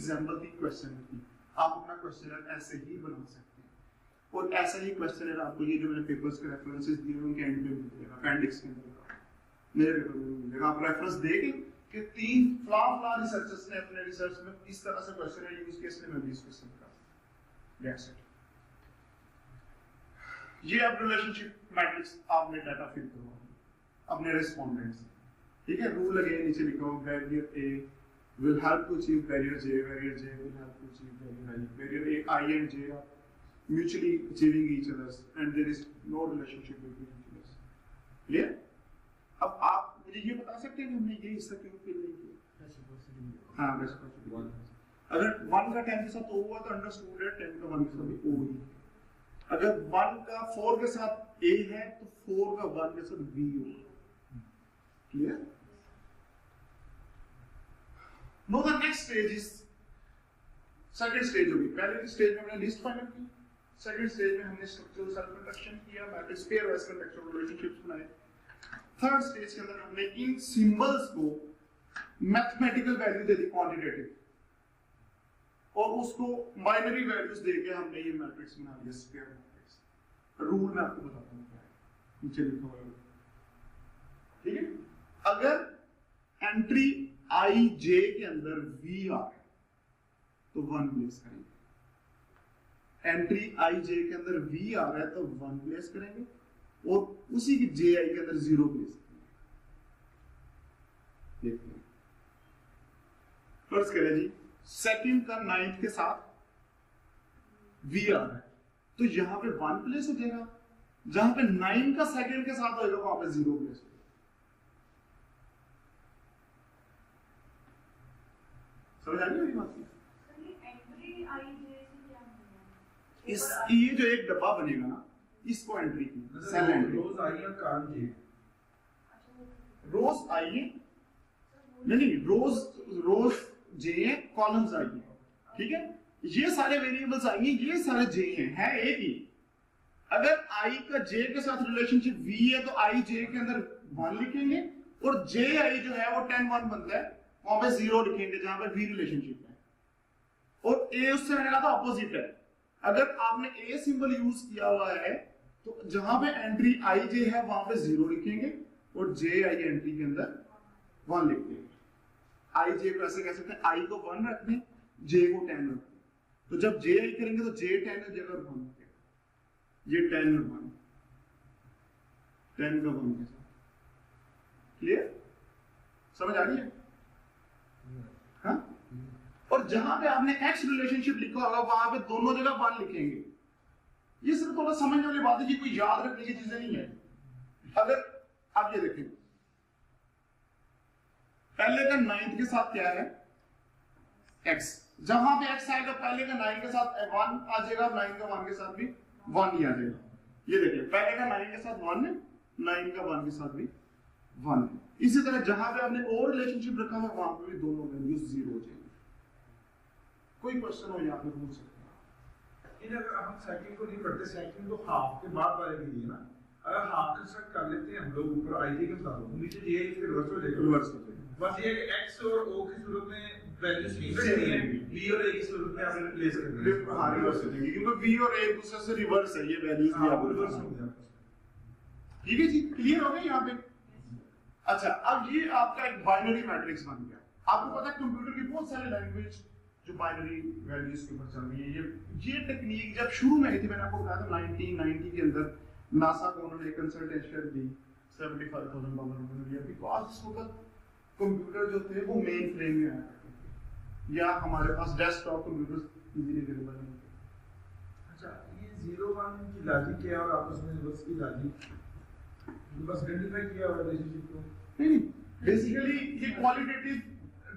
Example थी questionnaire की, आप अपना क्वेश्चनर ऐसे ही बना सकते हैं और ऐसा ही क्वेश्चनर आपको ये जो मैंने पेपर्स के रेफरेंसेस दिए उनके एंड पे मिलेगा, अपेंडिक्स के अंदर मेरे पेपर में मिलेगा। आप रेफरेंस देखें कि 3 फला रिसर्चर्स ने अपने रिसर्च में इस तरह से क्वेश्चनर यूज किया, इसलिए मैं भी इस क्वेश्चन का दैट्स इट। ये अब रिलेशनशिप मैट्रिक्स आपने डाटा फिल करवाना अपने रेस्पोंडेंट्स, ठीक है। रूल अगेन नीचे लिखा हो, barrier A will help to achieve barrier J will help to achieve barrier I. Barrier A, I and J are mutually achieving each other's and there is no relationship between each other's. Clear? अब आप मुझे ये बता सकते हैं कि हमने ये हिस्सा क्यों फिल नहीं किया? हाँ, रेसिप्रोसिटी। अगर 1 का 10 के साथ O हुआ तो अंडरस्टूड है 10 का 1 के साथ भी O ही है। अगर 1 का 4 के साथ A है तो 4 का 1 के साथ B होगा। Clear? Now the next stage is second stage होगी। पहले की स्टेज में हमने लिस्ट फाइनल की, सेकंड स्टेज में हमने स्ट्रक्चरल सेल्फ इंट्रोडक्शन किया, matrix pair wise contextual relationships बनाए। थर्ड स्टेज के अंदर हमने इन सिंबल्स को मैथमेटिकल वैल्यू दे दी क्वांटिटेटिव, और उसको बाइनरी वैल्यूज देके हमने ये मैट्रिक्स बना दिया स्क्वायर मैट्रिक्स। रूल मैं आपको बताता हूं क्या है, नीचे लिखा हुआ है, ठीक है। अगर एंट्री आई जे के अंदर वी आ रहा है तो 1 प्लेस करेंगे, एंट्री आई जे के अंदर वी आ रहा है तो 1 प्लेस करेंगे, और उसी की जे आई के अंदर 0 प्लेस करेंगे। देखते हैं, फर्स्ट करें जी, सेकंड का 9th के साथ वी आ रहा है तो यहां पे 1 प्लेस हो जाएगा, जहां पे 9 का सेकंड के साथ होगा वहां पे 0 प्लेस होगा। समझ आ गई मेरी बात? इस ये जो एक डब्बा बनेगा ना, इसको एंट्री की सेल एंट्री, रोज आई और कॉलम जे, रोज आई है नहीं, रोज जे है, कॉलम्स आई है, ठीक है। ये सारे वेरिएबल्स आएंगे, ये सारे जे हैं, है एक ही। अगर आई का जे के साथ रिलेशनशिप वी है तो आई जे के अंदर 1 लिखेंगे, और जे आई जो है वो 10 1 बनता है, वहां पे 0 लिखेंगे जहां पे वी रिलेशनशिप है, और ए उससे मैंने कहा था ऑपोजिट है। अगर आपने ए सिंबल यूज किया हुआ है तो जहां पे एंट्री आई जे है वहां पे 0 लिखेंगे, और जे आई एंट्री के अंदर 1 लिख देंगे। आई जे को ऐसे कह सकते हैं, आई को 1 रख दें, जे को 10 रख दें, तो जब जे आई करेंगे तो जे 10 की जगह 1 लिखेगा, ये 10 और 1, 10 का 1 के साथ। क्लियर? समझ आ गई है? हाँ? और जहां पे आपने एक्स रिलेशनशिप लिखा होगा वहां पे दोनों जगह 1 लिखेंगे। ये सिर्फ थोड़ा समझने वाली बात है कि कोई याद रखने की चीजें नहीं है। अगर आप ये देखें, पहले का 9th के साथ क्या है, x, जहां पे x आएगा पहले का 9 के साथ 1 आ जाएगा, 9 का 1 के साथ भी 1 ही आ जाएगा। ये देखिए, पहले का 9 के साथ 1 है, 9 का 1 के साथ भी 1 है। इसी तरह जहां पे आपने और रिलेशनशिप रखा है वहां पे भी दोनों वैल्यूज 0 हो जाएंगे। कोई क्वेश्चन हो यहाँ पे पूछ सकते हैं। अगर हम सेकंड को नहीं पढ़ते, सेकंड को हाफ के बाद वाले के लिए ना, अगर हाफ कंस्ट्रक्ट कर लेते हैं हम लोग ऊपर आई के साथ, नीचे ये रिवर्स हो जाएगा, रिवर्स हो जाएगा। बस ये कि x और o की सूरत में वैल्यूज डिफरेंट नहीं है, v और a की सूरत में आपने रिप्लेस कर दिया। हां, रिवर्स हो जाएंगे क्योंकि v और a एक दूसरे से रिवर्स है, ये वैल्यूज भी आप रिवर्स हो गया। ठीक है जी, क्लियर हो गया यहाँ पे? अच्छा, अब ये आपका एक बाइनरी मैट्रिक्स बन गया। आपको पता है कंप्यूटर की बहुत सारी लैंग्वेज जो बाइनरी वैल्यूज के ऊपर चल रही है। ये टेक्निक जब शुरू में आई थी, मैंने आपको बताया था 1990 के अंदर नासा को उन्होंने कंसल्टेशन दी, $75,000 उन्होंने दिया, बिकॉज उस वक्त कंप्यूटर जो थे वो मेन फ्रेम में आया करते थे, या हमारे पास डेस्कटॉप कंप्यूटर्स इजीली अवेलेबल नहीं थे। अच्छा, ये 0 1 की लॉजिक क्या है और आपस में रिवर्स की लॉजिक बस आइडेंटिफाई किया हुआ रिलेशनशिप को? नहीं, बेसिकली ये क्वालिटेटिव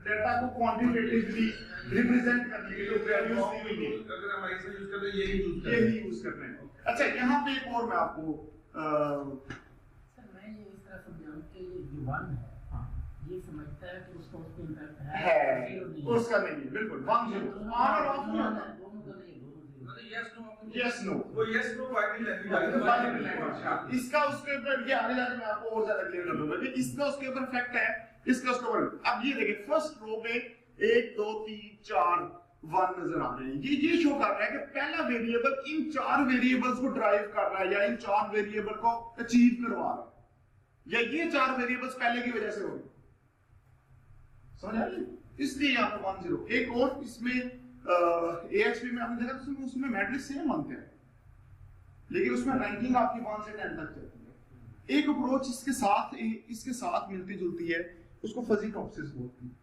डेटा को क्वांटिटेटिवली रिप्रेजेंट करने के लिए वैल्यूज दी हुई है। अगर हम ऐसे यूज करते हैं यही यूज कर रहे हैं। अच्छा, यहाँ पे एक और मैं आपको सर मैं ये इस तरह समझाऊं कि ये जो 1 है, हाँ, ये समझता है कि उसका उस पे इंपैक्ट है, उसका नहीं है, बिल्कुल 1 0 ऑन और ऑफ नहीं होता, दोनों का नहीं, दोनों मतलब यस नो, यस नो, वो यस नो बाइनरी लैंग्वेज। इसका उसके ऊपर ये आगे जाके मैं आपको और ज्यादा क्लियर कर दूंगा कि इसका उसके ऊपर इफेक्ट है, इसका उसके ऊपर। अब ये देखिए, फर्स्ट रो पे 1 2 3 4 1 नजर आ रहे हैं। ये शो कर रहा है कि पहला वेरिएबल इन 4 वेरिएबल्स को ड्राइव कर रहा है या इन 4 वेरिएबल को अचीव करवा रहा है, या ये 4 वेरिएबल्स पहले की वजह से हो गए। समझ आ रही है? इसलिए यहाँ पे 1 0। एक और इसमें AHP में आपने देखा उसमें मैट्रिक्स सेम मानते हैं, लेकिन उसमें रैंकिंग आपकी 1 से 10 तक चलती है। एक अप्रोच इसके साथ मिलती जुलती है, उसको फजी टॉपसिस बोलते हैं।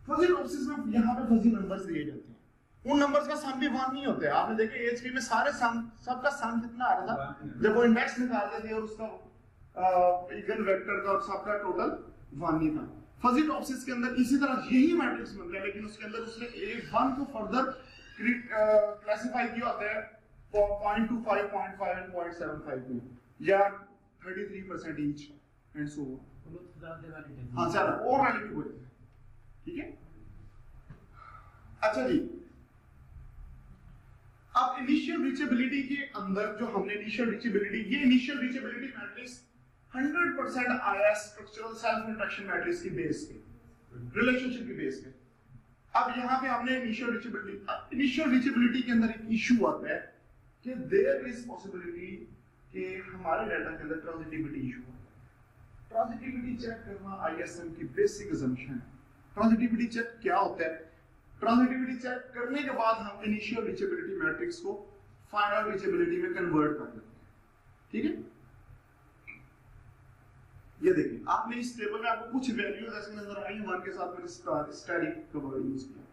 फजी टॉपसिस में यहाँ पे फजी नंबर्स दिए जाते हैं, उन नंबर्स का सम भी 1 नहीं होता है। आपने देखे AHP में सारे सम, सबका सम कितना आ रहा था जब वो इंडेक्स निकालते थे, और उसका इगन वेक्टर का और सबका टोटल 1 नहीं था। फजी टॉपसिस के अंदर इसी तरह यही मैट्रिक्स बनता है, लेकिन उसके अंदर उसने A1 को फर्दर क्लासिफाई किया होता है 0.25, 0.5 and 0.75 में, या 33% ईच एंड सो ऑन। हाँ चलो और वैल्यू बोलते हैं, ठीक है। अच्छा जी, अब इनिशियल रीचेबिलिटी के अंदर जो हमने इनिशियल रीचेबिलिटी मैट्रिक्स 100% आया स्ट्रक्चरल सेल्फ इंटरेक्शन मैट्रिक्स की बेस पे, रिलेशनशिप की बेस पे। अब यहाँ पे हमने इनिशियल रीचेबिलिटी के अंदर एक इशू आता है कि देयर इज पॉसिबिलिटी कि हमारे डाटा के अंदर ट्रांजिटिविटी इशू है। ट्रांजिटिविटी चेक करना ISM की बेसिक असम्पशन है। ट्रांजिटिविटी चेक क्या होता है? ट्रांजिटिविटी चेक करने के बाद हम इनिशियल रीचेबिलिटी मैट्रिक्स को फाइनल रीचेबिलिटी में कन्वर्ट कर देते हैं, ठीक है। ये देखिए, आपने इस टेबल में आपको कुछ वैल्यूज ऐसे नजर आई, 1 के साथ मैंने स्टैटिक का वर्ड यूज किया,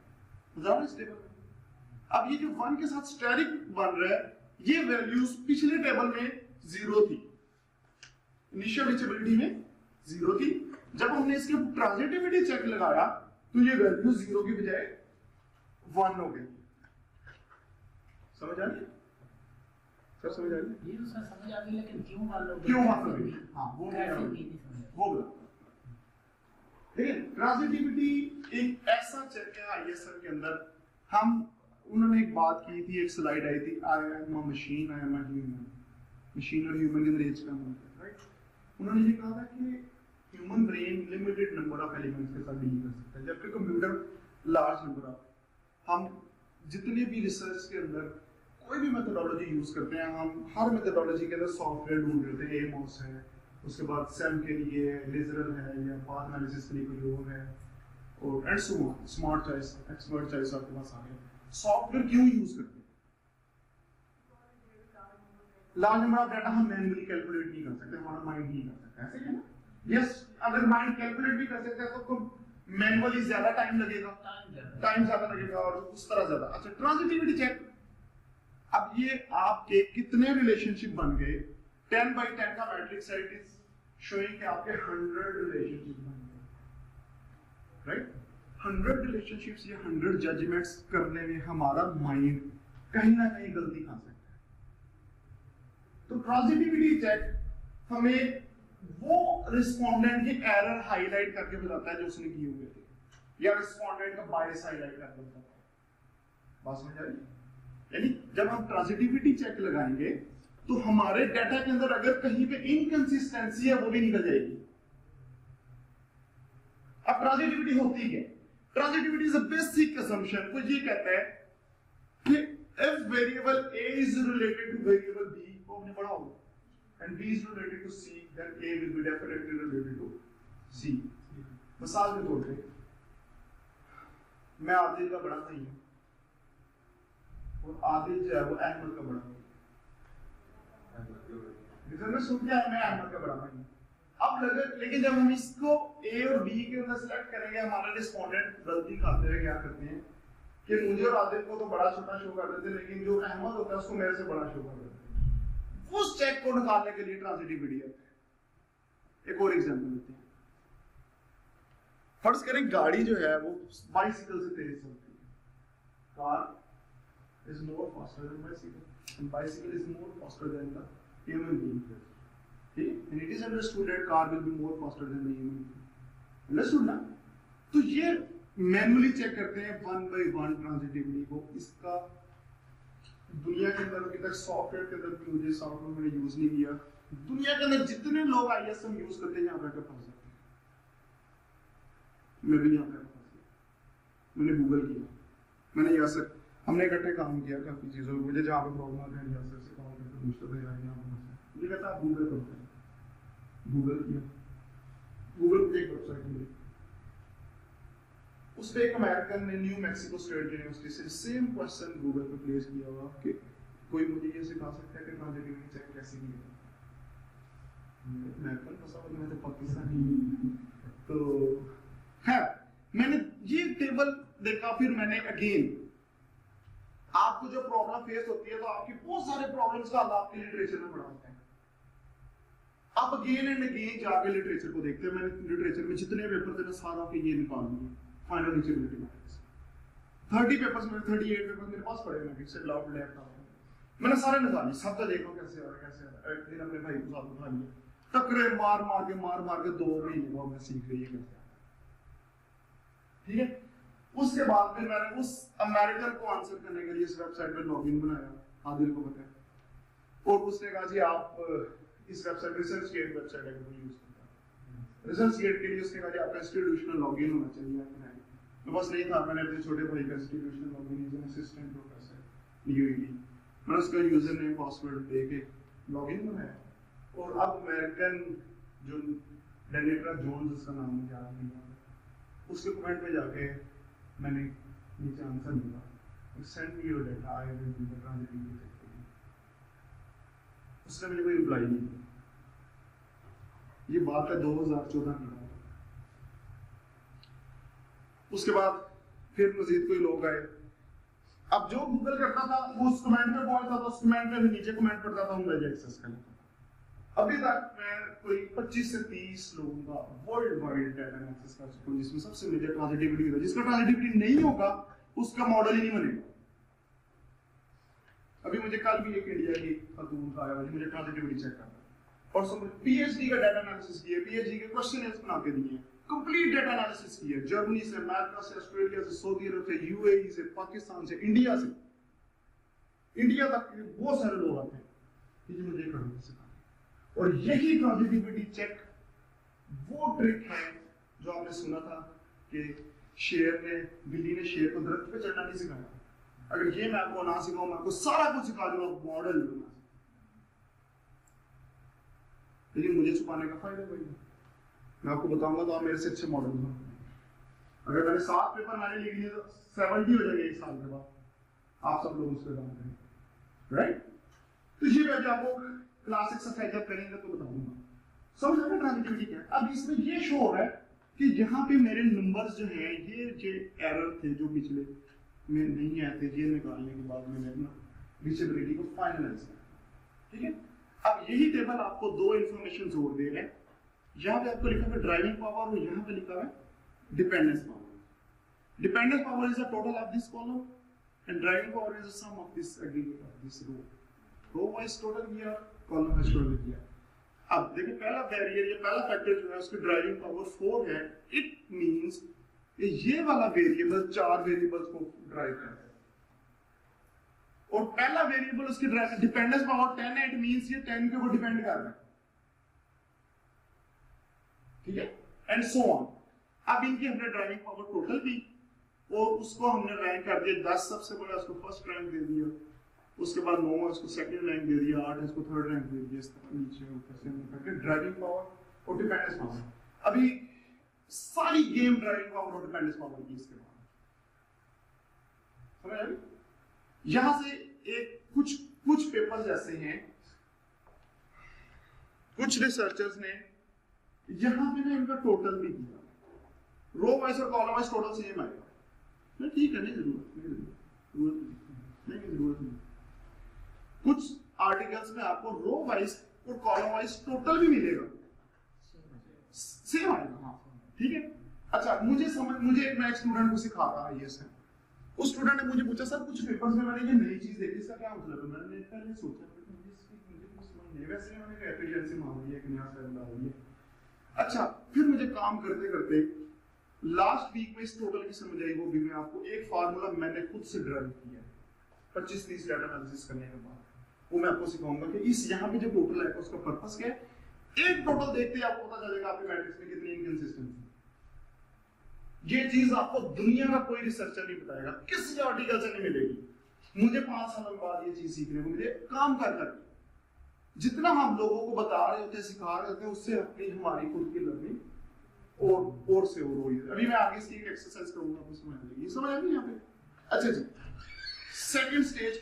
नजर इस टेबल में। अब ये जो 1 के साथ स्टैटिक बन रहा है, ये वैल्यूज पिछले टेबल में 0 थी, इनिशियल रीचेबिलिटी में 0 थी। जब हमने इसके ट्रांजिटिविटी चेक लगाया तो ये वैल्यू 0 की बजाय 1 हो गई। समझ आ रही है? सर समझ आ रही है? ये तो सर समझ आ गई, लेकिन क्यों मान लो क्यों मान लो? हाँ वो बोला। देखिए, ट्रांजिटिविटी एक ऐसा चेक है ISM के अंदर। उन्होंने एक बात की थी, एक स्लाइड आई थी, I am a machine, I am a human. Machine और ह्यूमन के अंदर एज का अंतर है, राइट। उन्होंने ये कहा था कि human brain limited number of elements के साथ डील कर सकता है, जबकि कंप्यूटर लार्ज नंबर ऑफ। हम जितने भी रिसर्च के अंदर कोई भी मेथोडोलॉजी यूज करते हैं, हम हर मेथोडोलॉजी के अंदर सॉफ्टवेयर ढूंढ रहे थे। AMOS है, उसके बाद SEM के लिए लेजरल है, या पाथ एनालिसिस के लिए कोई और है, और and so on. Smart choice, expert choice आपके पास आ गया। सॉफ्टवेयर क्यों यूज करते हैं? लार्ज नंबर ऑफ डाटा हम मैन्युअली कैलकुलेट नहीं कर सकते, हमारा माइंड नहीं कर सकता, ऐसे है ना। यस, अगर माइंड कैलकुलेट भी कर सकते हैं तो मैन्युअली ज्यादा टाइम लगेगा, टाइम ज्यादा लगेगा, और उस तरह ज्यादा। अच्छा, ट्रांजिटिविटी चेक। अब ये आपके कितने रिलेशनशिप बन गए? 10 by 10 का मैट्रिक्स है, इट इज शोइंग कि आपके 100 रिलेशनशिप बन गए, राइट। 100 रिलेशनशिप्स या 100 जजमेंट्स करने में हमारा माइंड कहीं ना कहीं गलती खा सकता है। तो ट्रांजिटिविटी चेक हमें वो रिस्पोंडेंट की एरर हाईलाइट करके बताता है जो उसने किए हुए थे, या रिस्पोंडेंट का बायस हाईलाइट करके बताता है। बात समझ आ रही है? यानी जब हम ट्रांजिटिविटी चेक लगाएंगे तो हमारे डाटा के अंदर अगर कहीं पे इनकंसिस्टेंसी है वो भी निकल जाएगी। अब ट्रांजिटिविटी होती है, transitivity is a basic assumption. वो ये कहता है कि if variable A is related to variable B, वो हमने पढ़ा होगा, and B is related to C, then A will be definitely related to C। मिसाल के तौर पे मैं आदिल का बड़ा भाई हूँ, और आदिल जो है वो अहमद का बड़ा भाई है। मैं सुन लिया मैं अहमद का बड़ा भाई हूँ। अब लेकिन जब हम इसको A और B के अंदर सेलेक्ट करेंगे, हमारे रिस्पोंडेंट गलती खाते हुए क्या करते हैं कि मुझे और आदिल को तो बड़ा छोटा शो कर देते, लेकिन जो अहमद होता है उसको मेरे से बड़ा शो कर देते। उस चेक को निकालने के लिए ट्रांजिटिविटी है। एक और एग्जांपल लेते हैं। फर्ज करें गाड़ी जो है वो बाइसिकल से तेज चलती है। Car is more faster than bicycle, and bicycle is more faster than the human being. And it is understood that car will be more faster than the human being. Understood ना? तो ये manually check करते हैं 1 by 1 transitivity को। इसका दुनिया के अंदर अभी तक सॉफ्टवेयर के अंदर भी मुझे सॉफ्टवेयर मैंने यूज नहीं किया। दुनिया के अंदर जितने लोग ISM यूज करते हैं यहाँ पे फंस जाते हैं। मैं भी यहाँ पे फंस गया, मैंने गूगल किया, मैंने यासर हमने इकट्ठे काम किया काफ़ी चीज़ों में, मुझे जहाँ पे प्रॉब्लम आती है यासर से कॉल करके पूछते थे यार यहाँ पर मुझे कहता आप गूगल करते हैं, गूगल किया, गूगल पे एक वेबसाइट मिली, उस पर एक अमेरिकन ने न्यू मैक्सिको स्टेट यूनिवर्सिटी से सेम क्वेश्चन गूगल पे प्लेस किया हुआ कि कोई मुझे ये सिखा सकता है कि ट्रांजिटिविटी चेक कैसे की है। अमेरिकन फंसा हुआ, मैं तो पाकिस्तानी। तो है मैंने ये टेबल देखा, फिर मैंने अगेन आपको जो प्रॉब्लम फेस होती है तो आपकी बहुत सारे प्रॉब्लम्स का हल आपके लिटरेचर में पढ़ा होता है। आप अगेन एंड अगेन जाके लिटरेचर को देखते हैं। मैंने लिटरेचर में जितने पेपर थे मैं सारा के ये निकाल लिए फाइनल रीचेबिलिटी मैट्रिक्स 30 पेपर्स में 38 पेपर मेरे पास पड़े हैं, फिर से लाउड लेफ्ट आउट मैंने सारे निकाले, सब तो देखो कैसे आ रहा है कैसे आ रहा है। एक दिन अपने भाई को साथ उठा लिया, टकरे मार मार के 2 महीने बाद मैं सीख रही है कैसे आ रहा है। ठीक है, उसके बाद फिर मैंने उस अमेरिकन को आंसर करने के लिए इस वेबसाइट पे लॉगिन बनाया, आदिल को पता है, और उसने कहा जी आप इस वेबसाइट रिसर्च गेट वेबसाइट है वो यूज करता है। रिसर्च गेट के लिए उसने कहा जी आपका इंस्टीट्यूशनल लॉगिन होना चाहिए। मेरे पास नहीं था, मैंने अपने छोटे भाई का institutional login as an assistant professor यूईडी मैंने उसका यूजर नेम पासवर्ड दे के लॉगिन बनाया, और अब अमेरिकन जो डेनेट्रा जोन्स उसका नाम मुझे याद नहीं आ रहा, उसके कमेंट पे जाके मैंने नीचे आंसर मिला, send me your data I will do the transitivity check. उसने मुझे कोई रिप्लाई नहीं दिया। ये बात है 2014 की। उसके बाद फिर मजीद कोई लोग आए, अब जो गूगल करता था वो उस कमेंट पे पहुंचता था, उस कमेंट पे भी नीचे कमेंट पड़ता था, मुझे एक्सेस कर लेता था। अभी तक मैं कोई 25 से 30 लोगों का वर्ल्ड वाइड डाटा एक्सेस कर चुका हूं, जिसमें सबसे मेजर ट्रांजिटिविटी होता है। जिसका ट्रांजिटिविटी नहीं होगा उसका मॉडल ही नहीं बनेगा। अभी मुझे कल भी एक इंडिया की खातून का आया मुझे ट्रांजिटिविटी चेक करना, और सब पीएचडी का डाटा एनालिसिस किया, पीएचडी के क्वेश्चन बना के दिए, कंप्लीट डाटा एनालिसिस किया, जर्मनी से, अमेरिका से, ऑस्ट्रेलिया से, सऊदी अरब से, यूएई से, पाकिस्तान से, इंडिया से, इंडिया तक बहुत सारे लोग आते हैं कि मुझे करना सिखा। और यही ट्रांजिटिविटी चेक वो ट्रिक है जो आपने सुना था कि शेर ने, बिल्ली ने शेर को दरख्त पे चढ़ना नहीं सिखाया। अगर ये मैं आपको ना सिखाऊं, मैं आपको सारा कुछ सिखा दूंगा, मॉडल दूंगा, लेकिन मुझे छुपाने का फायदा कोई नहीं। मैं आपको बताऊंगा तो आप मेरे से अच्छे मॉडल बनो। अगर मैंने 7 पेपर मैंने लिख लिए तो 70 हो जाएंगे 1 साल के बाद, आप सब लोग उस पर काम करेंगे, राइट? तो ये मैं आपको क्लास एक्सरसाइज जब करेंगे तो बताऊंगा। समझ रहे हैं ट्रांजिटिविटी क्या है? अब इसमें ये शो हो रहा है कि यहाँ पे मेरे नंबर्स जो हैं, ये जो एरर थे जो पिछले में नहीं आए थे, ये निकालने के बाद मैंने अपना रीचेबिलिटी को फाइनलाइज किया। ठीक है, अब यही टेबल आपको 2 इंफॉर्मेशन जोड़ दे रहे हैं। यहाँ पे आपको लिखा है ड्राइविंग पावर, और यहाँ पे लिखा है dependence power. Dependence power is the total of this column and driving power is the sum of this aggregate of this row. Row wise total किया, कॉलम वाइज टोटल किया। अब देखिए पहला वेरिएबल, ये पहला फैक्टर जो है उसकी ड्राइविंग पावर 4 है। इट मींस ये वाला वेरिएबल 4 वेरिएबल्स को ड्राइव करता है, और पहला वेरिएबल उसकी डिपेंडेंस पावर 10 है। इट मींस ये 10 के ऊपर डिपेंड कर रहा है। ठीक है, एंड सो ऑन। अब इनकी हमने ड्राइविंग पावर टोटल की, और उसको हमने रैंक कर दिया। 10 सबसे बड़ा, उसको फर्स्ट रैंक दे दिया, उसके बाद 9 उसको सेकंड रैंक दे दिया, 8 इसको थर्ड रैंक दे दिया, इस तरह नीचे ऊपर से करके ड्राइविंग पावर और डिपेंडेंस पावर। अभी सारी गेम ड्राइविंग पावर और डिपेंडेंस पावर की इसके बाद समझ आई? यहां से एक कुछ पेपर्स ऐसे हैं, कुछ रिसर्चर्स ने यहां पे ना इनका टोटल भी दिया, रो वाइज और कॉलम वाइज टोटल सेम आएगा। नहीं ठीक है, नहीं जरूरत नहीं। कुछ आर्टिकल्स में आपको रो वाइज और कॉलम वाइज टोटल भी मिलेगा, सेम आएगा। हाँ ठीक है। अच्छा, मुझे एक स्टूडेंट को सिखा रहा है, ये उस स्टूडेंट ने मुझे पूछा सर कुछ पेपर्स में मैंने ये नई चीज देखी, इसका क्या मतलब है? मैंने पहले सोचा मुझे कुछ समझ नहीं, वैसे मैंने एफिशिएंसी मांग ली है कि नया सेल डाल दिया। अच्छा, फिर मुझे काम करते करते लास्ट वीक में इस टोटल की समझ आई। वो भी मैं आपको एक फार्मूला मैंने खुद से ड्राइव किया 25-30 डाटा एनालिसिस करने के बाद, वो मैं आपको सिखाऊंगा कि इस यहाँ पे जो टोटल है उसका पर्पस क्या है। एक टोटल देखते ही आपको पता चलेगा आपके मैट्रिक्स में कितनी इनकंसिस्टेंसी। ये चीज आपको दुनिया का कोई रिसर्चर नहीं बताएगा, किसी आर्टिकल से नहीं मिलेगी। मुझे 5 साल बाद ये चीज सीखने को मिले काम कर कर। जितना हम लोगों को बता रहे होते हैं, सिखा रहे होते हैं, उससे अपनी हमारी खुद की लर्निंग और से और हुई। अभी मैं आगे इसकी एक एक्सरसाइज करूंगा, आपको समझ आएगी। समझ आ गई यहाँ पे? अच्छा जी, सेकंड स्टेज,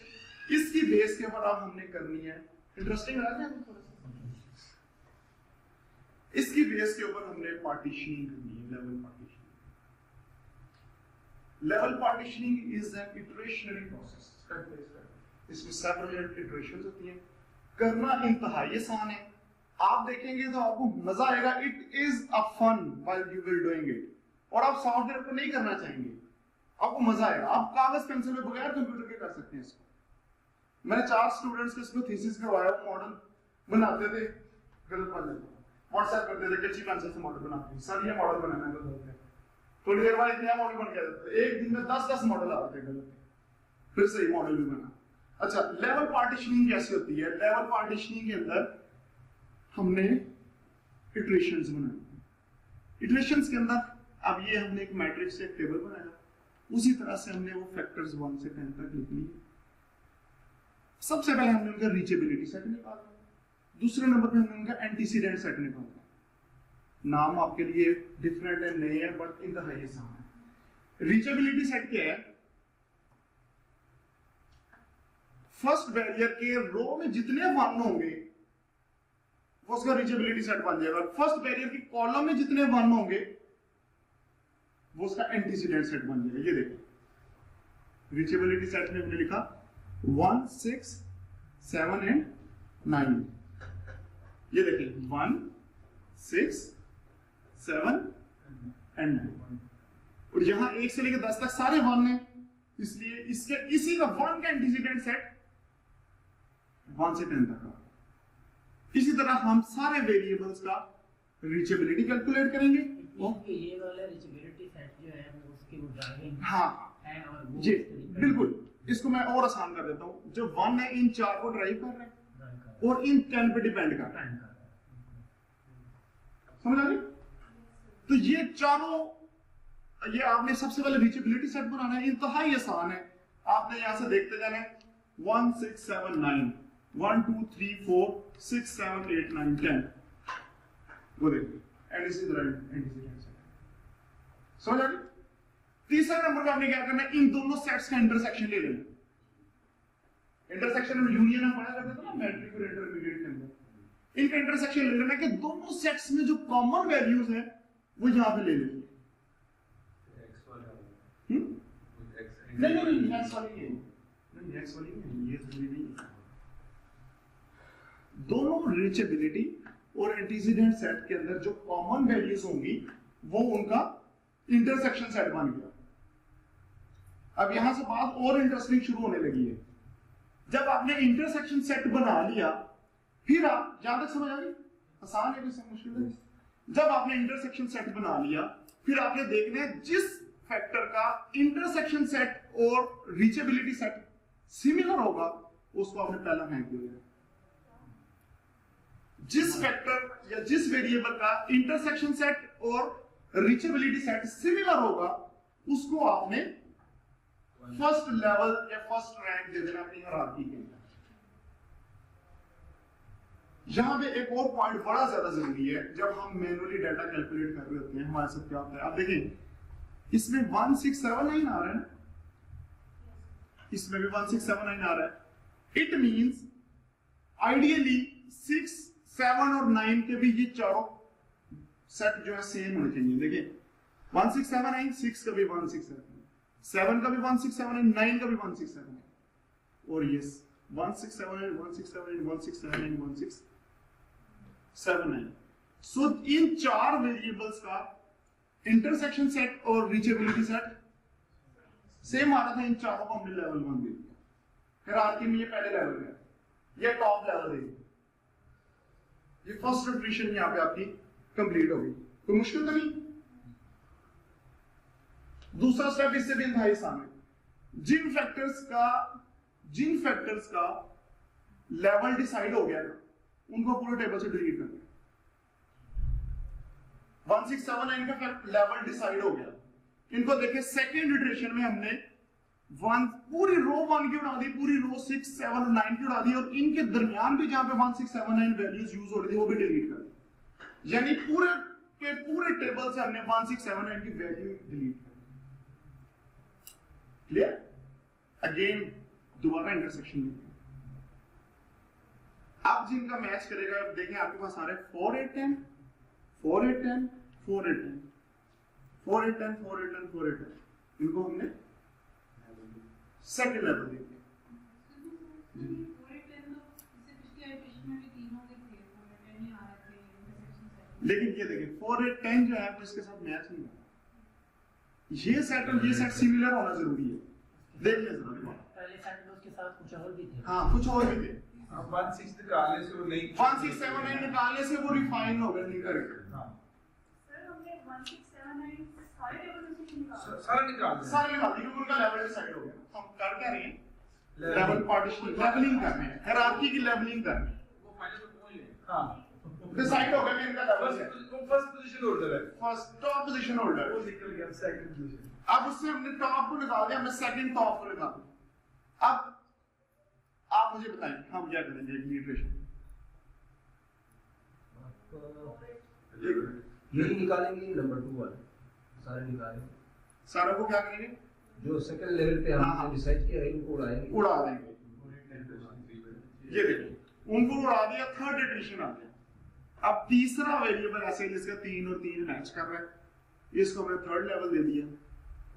इसकी बेस के ऊपर अब हमने करनी है, इंटरेस्टिंग रहा है थोड़ा सा। इसकी बेस के ऊपर हमने पार्टीशनिंग करनी है, level partitioning. Level partitioning is an इटरेशनरी प्रोसेस, स्टेप बाय स्टेप। इसमें सेवरल इटरेशंस होती हैं, करना इंतहाई आसान है। आप देखेंगे तो आपको मजा आएगा। It is a fun while you will doing it, और आप सॉफ्टवेयर को नहीं करना चाहेंगे, आपको मजा आएगा। आप कागज पेंसिल में बगैर कंप्यूटर के कर सकते हैं इसको। मैंने 4 स्टूडेंट्स को इसमें थीसिस करवाया, मॉडल बनाते थे, गलत बन जाता, व्हाट्सएप करते थे, कच्ची पेंसिल से मॉडल बनाते थे, सर ये मॉडल बनाना है, गलत है। थोड़ी देर बाद नया मॉडल बन गया, एक दिन में 10-10 मॉडल आते थे, गलत, फिर सही मॉडल भी बना। अच्छा, लेवल पार्टीशनिंग कैसे होती है? लेवल पार्टीशनिंग के अंदर हमने इटरेशंस बनाए। इटरेशंस के अंदर अब ये हमने एक मैट्रिक्स से एक टेबल बनाया, उसी तरह से हमने वो फैक्टर्स 1 से 10 तक लिख लिए। सबसे पहले हमने उनका रीचेबिलिटी सेट निकाला, दूसरे नंबर पे हमने उनका एंटीसीडेंट सेट निकाला। नाम आपके लिए डिफरेंट है, नए हैं, बट इन द हाईएस्ट है। रीचेबिलिटी सेट क्या है? फर्स्ट बैरियर के रो में जितने 1 होंगे वो उसका रीचेबिलिटी सेट बन जाएगा। फर्स्ट बैरियर के कॉलम में जितने 1 होंगे वो उसका एंटीसीडेंट सेट बन जाएगा। ये देखिए, रीचेबिलिटी सेट में हमने लिखा 1, 6, 7 एंड 9। ये देखिए 1, 6, 7 एंड 9, और यहां 1 से लेकर 10 तक सारे 1 हैं, इसलिए इसके इसी का 1 का एंटीसीडेंट सेट 1 से 10 तक का। इसी तरह हम सारे वेरिएबल्स का रीचेबिलिटी कैलकुलेट करेंगे। ये वाला रीचेबिलिटी सेट जो है वो उसके वो ड्राइविंग हाँ है, और वो जी बिल्कुल। इसको मैं और आसान कर देता हूं, जो 1 है इन 4 को ड्राइव कर रहे हैं और इन 10 पे डिपेंड कर रहे हैं। समझ आ गई? तो ये चारों, ये आपने सबसे पहले रीचेबिलिटी सेट बनाना है, इंतहाई आसान है। आपने यहां से देखते जाना है 1, 6, 7, 9, 1, 2, 3, 4, 6, 7, 8, 9, 10, वो देखिए, एंड इसी तरह एंटीसीडेंट सेट। समझ आ गई? तीसरा नंबर पे आपने क्या करना है, इन दोनों सेट्स का इंटरसेक्शन ले लेना। इंटरसेक्शन में यूनियन हम पढ़ा करते थे ना मैट्रिक और इंटरमीडिएट के अंदर, इनका इंटरसेक्शन ले लेना कि दोनों सेट्स में जो कॉमन वैल्यूज हैं वो यहां पे ले लेंगे। नहीं एक्स वाली नहीं, एक्स वाली नहीं, ये जरूरी नहीं है। दोनों रीचेबिलिटी और एंटीसीडेंट सेट के अंदर जो कॉमन वैल्यूज होंगी वो उनका इंटरसेक्शन सेट बन गया। अब यहां से बात और इंटरेस्टिंग शुरू होने लगी है। जब आपने इंटरसेक्शन सेट बना लिया, फिर आप, जहां तक समझ आ गई, आसान है, कोई मुश्किल नहीं। जब आपने इंटरसेक्शन सेट बना लिया, फिर आपने देखना है जिस फैक्टर का इंटरसेक्शन सेट और रीचेबिलिटी सेट सिमिलर होगा उसको आपने पहला फेंक दिया। जिस फैक्टर या जिस वेरिएबल का इंटरसेक्शन सेट और रीचेबिलिटी सेट सिमिलर होगा उसको आपने फर्स्ट लेवल या फर्स्ट रैंक दे देना अपनी हायरार्की के अंदर। यहां पे एक और पॉइंट बड़ा ज्यादा जरूरी है, जब हम मैन्युअली डाटा कैलकुलेट कर रहे होते हैं हमारे साथ क्या होता है, आप देखें इसमें 1679 आ रहा है ना, इसमें भी 1679 आ रहा है। इट मींस आइडियली 6, 7 और 9 के भी ये चारों सेट जो है सेम होने चाहिए। देखिए 1679, 6 का भी 167, 7 का भी 167, 9 का भी 167, और ये 1678, 167, 167, 1679। सो इन 4 वेरिएबल्स का इंटरसेक्शन सेट और रीचेबिलिटी सेट सेम आ रहा था। इन चारों को हमने लेवल 1 दे दिया। हायरार्की में ये पहले लेवल है, ये टॉप लेवल है, ये फर्स्ट इटरेशन यहां पे आपकी कंप्लीट हो गई। कोई मुश्किल तो नहीं। दूसरा स्टेप इससे भी इंतहाई आसान है। जिन फैक्टर्स का लेवल डिसाइड हो गया ना, उनको पूरे टेबल से डिलीट कर दिया। 1679 का लेवल डिसाइड हो गया, इनको देखिए सेकंड इटरेशन में हमने पूरी रो 1 की उड़ा दी, पूरी रो 6, 7 और 9 की उड़ा दी, और इनके दरमियान भी जहां पे 1, 6, 7, 9 वैल्यूज यूज हो रही थी वो भी डिलीट कर दी। यानी पूरे के पूरे टेबल से हमने 1, 6, 7, 9 की वैल्यू डिलीट कर दी। क्लियर? अगेन दोबारा इंटरसेक्शन में अब जिनका मैच करेगा, अब देखें आपके पास आ रहे 4, 8, 10, 4, 8, 10, 4, 8, 10, 4, 8, 10, 4, 8, 10, 4, 8, 10, इनको हमने सेकंड लेवल दे दिया। लेकिन ये देखिए 4, 8, 10 जो है वो इसके साथ मैच नहीं होगा। ये सेट और ये सेट सिमिलर होना जरूरी है। देखिए जरा पहले सेट में उसके साथ कुछ और भी थे। हाँ कुछ और भी थे। 1, 6 निकालने से वो नहीं 1, 6, 7, 9 निकालने से वो रिफाइन हो गया, नहीं करेक्ट। हाँ सर हमने 1, 6, 7, 9 सारे टेबल में से निकाला। सारा निकाल दिया। सारे निकाल दिए, उनका लेवल डिसाइड हो गया। हम कर क्या रहे हैं? लेवल पार्टीशनिंग, लेवलिंग कर रहे हैं, हायरार्की की लेवलिंग कर रहे हैं। वो फाइनल पे पहुंच गए। हाँ डिसाइड हो गया कि इनका लेवल है। फर्स्ट पोजीशन होल्डर है, फर्स्ट टॉप पोजीशन होल्डर। वो निकल गया सेकंड पोजीशन। अब उससे हमने टॉप को निकाल दिया, हमने सेकंड टॉप को निकाल दिया। अब आप मुझे बताएं हम क्या करेंगे इटरेशन? यही निकालेंगे नंबर 2 वाला, सारे निकालेंगे। सारा को क्या करेंगे? जो सेकंड लेवल पे हमने डिसाइड किया है उनको उड़ाएंगे, उड़ा देंगे। ये देखो उनको उड़ा दिया, थर्ड इटरेशन आ गया। अब तीसरा वेरिएबल ऐसे जिसका 3 और 3 मैच कर रहा है, इसको हमने थर्ड लेवल दे दिया,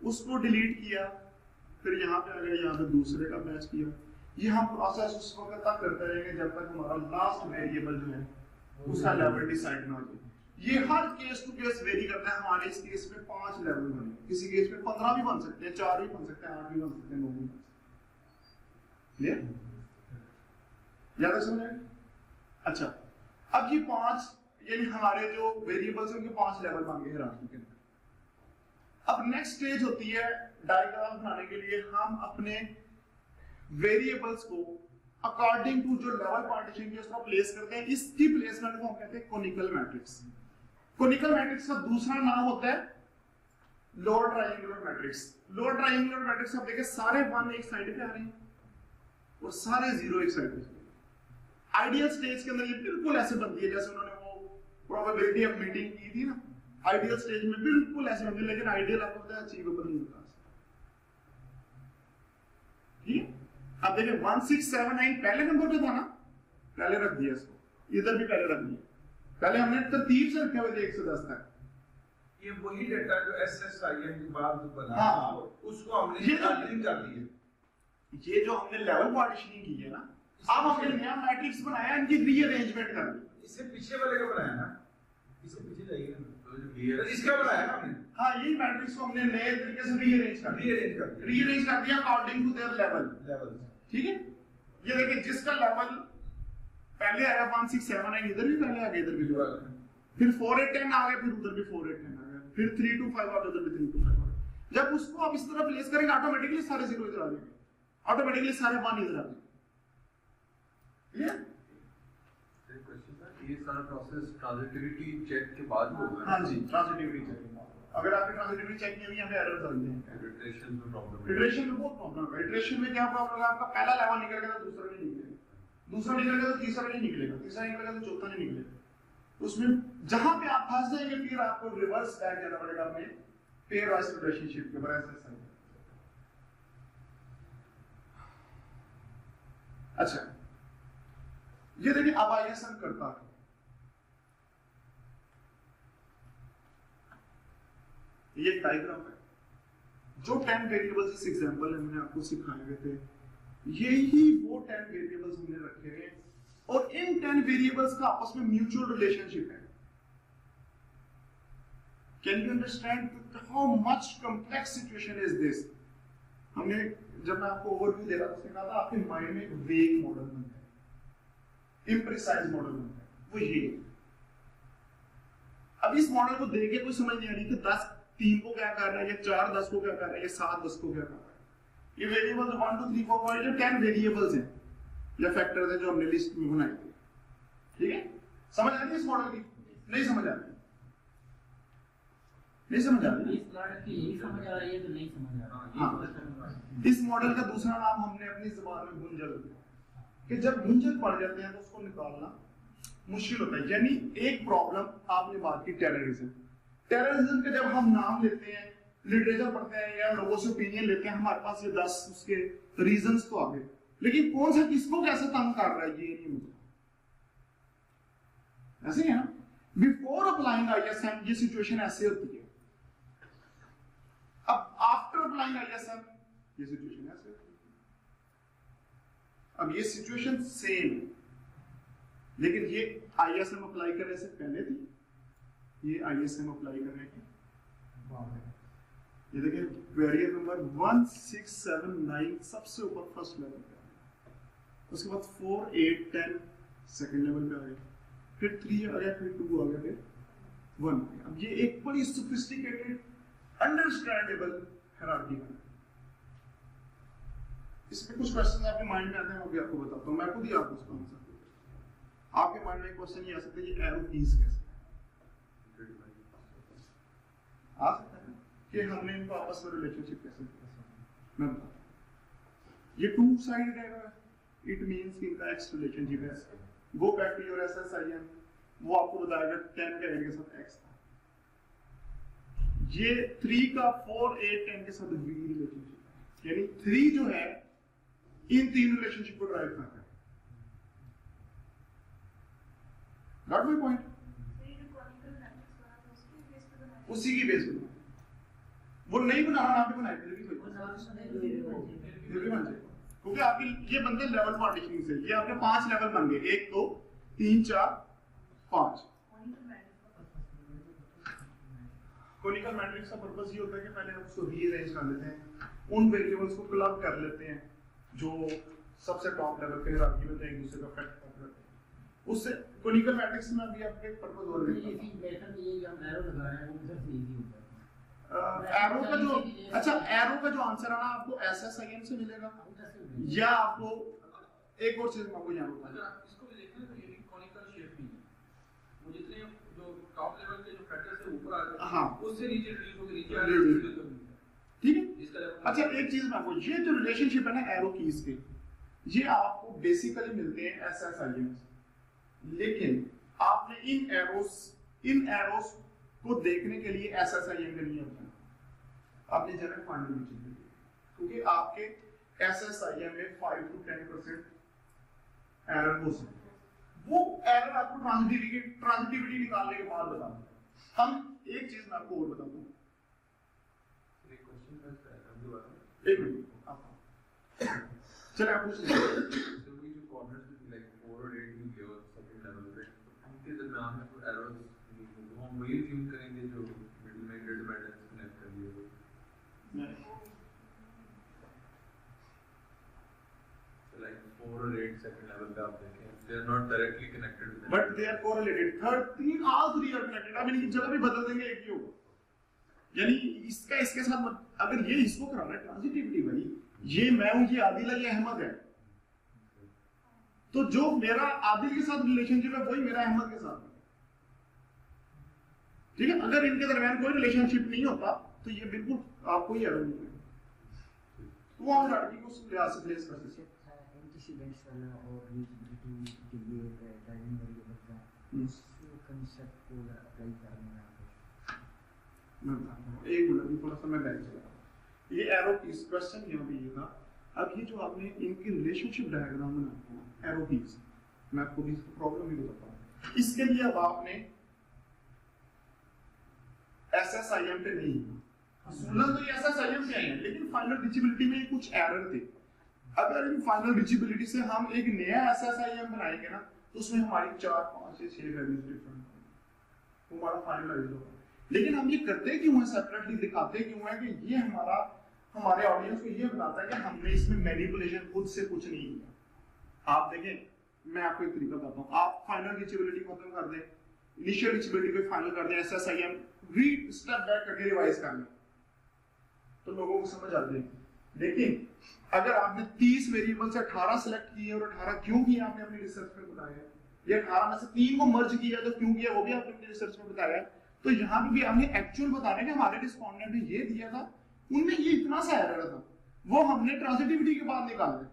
उसको डिलीट किया, फिर यहाँ पे आ गया, यहाँ पे दूसरे का मैच किया। ये हम प्रोसेस उस वक्त तक करते रहेंगे जब तक हमारा लास्ट वेरिएबल जो है उसका लेवल डिसाइड ना हो जाए। ये हर केस टू केस वेरी करता है। हमारे इस केस में 5 लेवल बने, किसी केस में 15 भी बन सकते हैं, 4 भी बन सकते हैं, 8 भी बन सकते हैं, 9 भी बन सकते हैं। ज्यादा समझ आए? अच्छा, अब ये 5 यानी हमारे जो वेरिएबल्स हैं उनके 5 लेवल बन गए हायरार्की के अंदर। अब नेक्स्ट स्टेज होती है डायग्राम बनाने के लिए हम अपने वेरिएबल्स को अकॉर्डिंग टू जो लेवल पार्टीशन की उसका प्लेस करते हैं। इसकी प्लेसमेंट को हम कहते हैं कोनिकल मैट्रिक्स। कोनिकल मैट्रिक्स का दूसरा नाम होता है lower triangular matrix. Lower triangular matrix आप देखिए सारे 1 एक साइड पे आ रहे हैं और सारे 0 एक साइड पे। आइडियल स्टेज के अंदर ये बिल्कुल ऐसे बनती है जैसे उन्होंने वो प्रोबेबिलिटी ऑफ मीटिंग की थी ना, आइडियल स्टेज में बिल्कुल ऐसे बनती है, लेकिन आइडियल आपको पता है अचीवेबल नहीं होता। ठीक है, अब देखिए 1, 6, 7, 9 पहले नंबर पे था ना, पहले रख दिया इसको, इधर भी पहले रख दिया। पहले हमने तरतीब से रखे हुए थे 1 से 10 तक। ये वही डेटा जो SSIM के बाद बना, हाँ, उसको हमने रिकॉर्डिंग कर दी है। ये जो हमने लेवल पार्टीशनिंग की है ना, अब हमने नया मैट्रिक्स बनाया, इनकी रीअरेंजमेंट कर दी। इससे पीछे वाले का बनाया ना, इससे पीछे जाइए ना, तो इसका बनाया ना हमने। हाँ, यही मैट्रिक्स को हमने नए तरीके से रीअरेंज कर दिया अकॉर्डिंग टू देयर लेवल। ठीक है, ये देखिए जिसका लेवल पहले आया 1, 6, 7, 9 इधर भी पहले आ गया, इधर भी फिर 4, 8, 10 आ गया, फिर उधर भी 4, 8, 10 आ गया, फिर 3, 2, 5 आ गया, उधर भी 3, 2, 5 आ गया। जब उसको आप इस तरह प्लेस करेंगे ऑटोमेटिकली सारे 0 इधर आ जाएंगे, ऑटोमेटिकली सारे 1 इधर आ जाएंगे। ये सारा प्रोसेस ट्रांजिटिविटी चेक के बाद होगा। हाँ जी, ट्रांजिटिविटी चेक। अगर आपकी ट्रांजिटिविटी चेक नहीं हुई, यहाँ पे एरर चलते हैं। इटरेशन में प्रॉब्लम है। इटरेशन में बहुत प्रॉब्लम है। इटरेशन में क्या प्रॉब्लम है? आपका पहला लेवल निकल गया तो दूसरा नहीं निकलेगा, दूसरा निकल गया तो तीसरा नहीं निकलेगा, तीसरा निकल गया तो चौथा नहीं निकलेगा। उसमें जहां पे आप फंस जाएंगे फिर आपको रिवर्स बैक जाना पड़ेगा अपने पेयर वाइज रिलेशनशिप के ऊपर। ऐसा अच्छा, ये देखिए अब ISM करता है। ये एक डायग्राम है, जो 10 वेरिएबल्स इस एग्जांपल में हमने आपको सिखाए हुए थे, यही वो 10 वेरिएबल्स हमने रखे हैं और इन 10 वेरिएबल्स का आपस में म्यूचुअल रिलेशनशिप है। Can you understand how much complex situation is this? हमने जब मैं आपको ओवरव्यू दे रहा था उसने कहा था आपके माइंड में एक वेग मॉडल बनता है, इम्प्रिसाइज मॉडल बनता है, वो ये। अब इस मॉडल को देख के कोई समझ नहीं आ रही कि 10 3 को क्या कर रहा है, या 4 10 को क्या कर रहा है, या 7 10 को क्या कर रहा है। ये वेरिएबल्स 1 2 3 4 5 जो 10 वेरिएबल्स हैं या फैक्टर्स हैं जो हमने लिस्ट में बनाए थे। ठीक है, समझ आ रही है इस मॉडल की? नहीं समझ आ रही? नहीं समझ आ रही? इस प्रोडक्ट की यही समझ आ रही है तो नहीं समझ आ रही। हाँ। इस मॉडल का दूसरा नाम हमने अपनी जुबान में गुंजल दिया कि जब गुंजल पड़ जाते हैं तो उसको निकालना मुश्किल होता है। यानी एक प्रॉब्लम आपने बात की टेररिज्म। टेररिज्म के जब हम नाम लेते हैं, लिटरेचर पढ़ते हैं या लोगों से ओपिनियन लेते हैं, हमारे पास ये 10 उसके रीजंस तो आ गए, लेकिन कौन सा किसको कैसे तंग कर रहा है ये नहीं मुझे ऐसे ही है ना। बिफोर अप्लाइंग आईएसएम ये सिचुएशन ऐसे होती है, अब आफ्टर अप्लाइंग आईएसएम ये सिचुएशन ऐसे होती है। अब ये सिचुएशन सेम है, लेकिन ये आईएसएम अप्लाई करने से पहले थी, ये आईएसएम अप्लाई करने के बाद है। ये देखिए वेरिएबल नंबर 1679 सबसे ऊपर फर्स्ट लेवल पे आ गया, उसके बाद 4 8 10 सेकंड लेवल पे आ गया, फिर 3 आ गया, फिर 2 आ गया, फिर 1 आ गया। अब ये एक बड़ी सोफिस्टिकेटेड अंडरस्टैंडेबल हायरार्की है। इसमें कुछ क्वेश्चन आपके माइंड में आते हैं, मैं भी आपको बताता हूं, मैं खुद ही आपको उसका आंसर दूंगा। आपके माइंड में एक क्वेश्चन ये आ सकता है, ये एरो कीज कैसे आ सकता है कि हमने इनको आपस में रिलेशनशिप कैसे किया। मैं बताता हूं, ये 2 साइडेड एरो है, इट मींस कि इनका एक्स रिलेशनशिप है। Go back to your SSIM, वो आपको बताएगा 10 का 8 के साथ x था। ये 3 का 4 8 10 के साथ v रिलेशनशिप है, यानी 3 जो है इन 3 रिलेशनशिप को ड्राइव करता है। Got my point? उसी की बेस पे वो नहीं बनाना, आप भी बनाए फिर भी बन जाएगा, क्योंकि आपके ये बनते हैं लेवल पार्टीशनिंग से। ये आपके 5 लेवल बन गए, 1 2 3 4 5। कोनिकल मैट्रिक्स का पर्पस ये होता है कि पहले हम उसको रीअरेंज कर लेते हैं, उन वेरिएबल्स को क्लब कर लेते हैं जो सबसे टॉप लेवल पे हायरार्की में एक दूसरे को अफेक्ट कर रहे हैं। उससे कोनिकल मैट्रिक्स में अभी आपके पर्पस और ये मेथड ये हम एरो लगा रहे हैं वो सबसे इजी होता है। एरो का जो अच्छा एरो का जो आंसर आना आपको SSIM से मिलेगा, या आपको एक और चीज मैं आपको यहाँ अगर आप इसको भी देखें तो ये कॉनिकल शेप नहीं है, वो जितने जो टॉप लेवल के जो फैक्टर से ऊपर आ जाते हैं, हाँ, उससे नीचे रिलीज होकर नीचे आ रहे हैं, ठीक है। अच्छा एक चीज मैं आपको, ये जो रिलेशनशिप है ना एरो कीज के, ये आपको बेसिकली मिलते हैं SSIM से, लेकिन आपने इन एरोस को देखने के लिए SSIM में नहीं होता, आपने जरा फाइंड नीचे के लिए, क्योंकि आपके SSIM में 5 to 10% एरर हो सकते हैं। वो एरर आपको ट्रांजिटिविटी निकालने के बाद बता दूंगा। हम एक चीज मैं आपको और बता दूं, एक क्वेश्चन है, एक मिनट चलिए आप पूछ लीजिए। तो ये जो क्वाड्रेंट्स लाइक 4 और 8 में गए और सेकंड लेवल पे उनके दरमियान में कोई एरर्स तो हम वही यूज करेंगे जो मिडिल में इंटरडिपेंडेंस कनेक्ट कर दिए, so like 4 और 8 सेकंड लेवल पे आप देखें they are not directly connected with but they are correlated, all three are connected। अब इनकी जगह भी बदल देंगे एक ही होगा, यानी इसका इसके साथ अगर ये इसको कराना है ट्रांजिटिविटी भाई, ये मैं हूं, ये आदिल है, ये अहमद है, तो जो मेरा आदिल के साथ रिलेशनशिप है वही मेरा अहमद के साथ है, ठीक है। अगर इनके दरमियान कोई रिलेशनशिप नहीं होता तो ये बिल्कुल आपको ही एरर मिलेगा। तो आप लड़की को उस लिहाज से प्लेस कर सकते हैं। एंटीसीडेंट्स वाला और रीजनिटी के लिए ड्राइविंग वेरिएबल का उस कांसेप्ट को अप्लाई करना है। एक मिनट थोड़ा सा मैं बैक चला, ये एरो कीज क्वेश्चन यहाँ पे ये था। अब ये जो आपने इनकी रिलेशनशिप डायग्राम बनाया है एरो कीज, मैं आपको भी इसका प्रॉब्लम भी बताता हूँ। इसके लिए अब आपने SSIM पे नहीं, असूलन तो ये SSIM पे है, लेकिन फाइनल रीचेबिलिटी में कुछ एरर थे। अगर इन फाइनल रीचेबिलिटी से हम एक नया SSIM बनाएंगे ना, तो उसमें हमारी 4 5 से 6 वैल्यूज डिफरेंट होंगी, वो हमारा फाइनलाइज होगा। लेकिन हम ये करते क्यों हैं, सेपरेटली दिखाते क्यों हैं कि ये हमारे ऑडियंस को ये बताता है कि हमने इसमें मैनिपुलेशन खुद से कुछ नहीं किया। आप देखें, मैं आपको एक तरीका बताता हूँ, आप फाइनल रीचेबिलिटी खत्म कर दें, इनिशियल रीचेबिलिटी को फाइनल कर दें, SSIM रीड स्टेप बैक करके रिवाइज कर लें, तो लोगों को समझ आ जाएगी। लेकिन अगर आपने 30 वेरिएबल से 18 सेलेक्ट किए और 18 क्यों किए आपने अपनी रिसर्च में बताया, या 18 में से 3 को मर्ज किया तो क्यों किया वो भी आपने अपनी रिसर्च में बताया, तो यहाँ पे भी हमने एक्चुअल बताने के हमारे रिस्पोंडेंट ने ये दिया था, उनमें ये इतना सा एरर था, वो हमने ट्रांजिटिविटी के बाद निकाल दिया।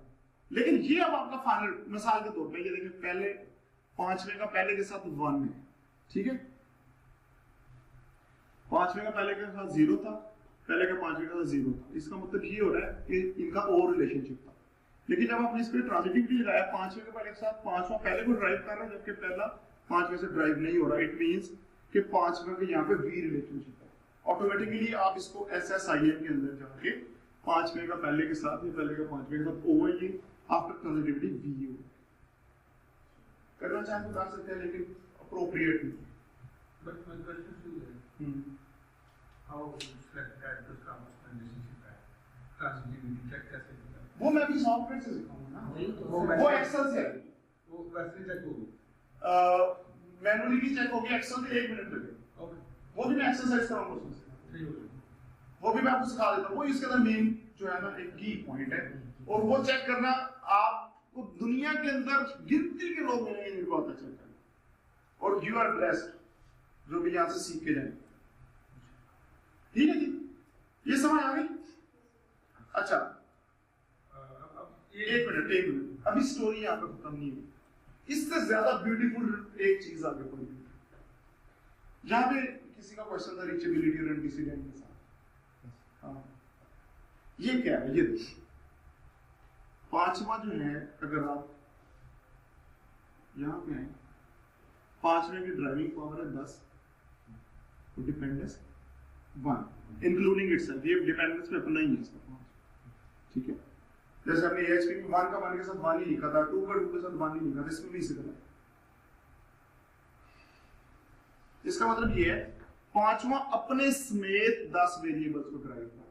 लेकिन ये अब आपका फाइनल मिसाल के तौर पे ये देखिए, पहले 5वें का पहले के साथ 1 है, ठीक है, 5वें का पहले के साथ 0 था, पहले का 5वें का साथ 0 था। इसका मतलब ये हो रहा है कि इनका और रिलेशनशिप था। लेकिन जब आपने इस पे ट्रांजिटिविटी लगाया 5वें के पहले के साथ 5वां पहले को ड्राइव कर रहा है, जबकि पहला 5वें से ड्राइव नहीं हो रहा, इट मींस कि 5वें के यहाँ पे वी रिलेशनशिप है। ऑटोमेटिकली आप इसको SSIM के अंदर जाके 5वें का पहले के साथ या पहले का 5वें के साथ ओ है, ये आफ्टर ट्रांजिटिविटी वी हो करना चाहे तो कर सकते हैं, लेकिन अप्रोप्रिएट नहीं। But my question is how select characters का आपस में रिलेशनशिप है, ट्रांजिटिविटी चेक कैसे करना है? वो मैं अभी सॉफ्टवेयर से सिखाऊंगा ना, वो एक्सेल से है, वो वैसे चेक होगी, मैनुअली भी चेक होगी, एक्सेल से 1 मिनट लगेगा। ओके, वो भी मैं एक्सरसाइज कराऊंगा उसमें से, सही हो गया। वो भी मैं आपको सिखा देता हूँ। वो इसके अंदर मेन जो है ना एक की पॉइंट है, और वो चेक करना आपको दुनिया के अंदर गिनती के लोग मिलेंगे जिनको आता चेक करना, और यू आर ब्लेस्ड जो भी यहाँ से सीख के जाए। ठीक है जी, ये समझ आ गई? अच्छा, एक मिनट, अभी स्टोरी यहाँ पे खत्म नहीं हुई, इससे ज्यादा ब्यूटीफुल एक चीज आगे पड़ी। यहाँ पे किसी का क्वेश्चन था रीचेबिलिटी और एंटीसीडेंट के साथ। हाँ, ये क्या है? ये देखिए, 5वां जो है, अगर आप यहाँ पे हैं, 5वें की ड्राइविंग पावर है 10, डिपेंडेंस 1 इंक्लूडिंग इटसेल्फ, ये डिपेंडेंस पे अपना ही है इसका 5, ठीक है। जैसे हमने एचपी में 1 का 1 के साथ 1 ही लिखा था, 2 का 2 के साथ 1 ही लिखा था, इसमें भी इसी तरह। इसका मतलब ये है 5वां अपने समेत 10 वेरिएबल्स को ड्राइव करता है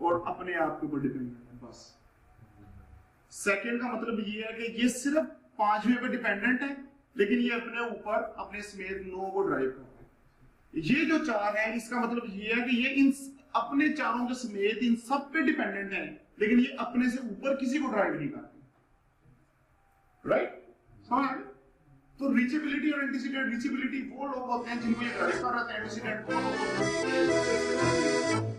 और अपने आप के ऊपर डिपेंडेंट है, बस। सेकंड का मतलब ये है कि ये सिर्फ 5वें पे डिपेंडेंट है, लेकिन ये अपने ऊपर अपने समेत 9 को ड्राइव करता है। ये जो 4 है, इसका मतलब ये है कि ये इन अपने चारों के समेत इन सब पे डिपेंडेंट है, लेकिन ये अपने से ऊपर किसी को ड्राइव नहीं करते। राइट? समझ आ गया? तो रीचेबिलिटी और एंटीसीडेंट, रीचेबिलिटी वो लोग होते हैं जिनको ये ड्राइव कर रहे हैं, एंटीसीडेंट वो लोग होते हैं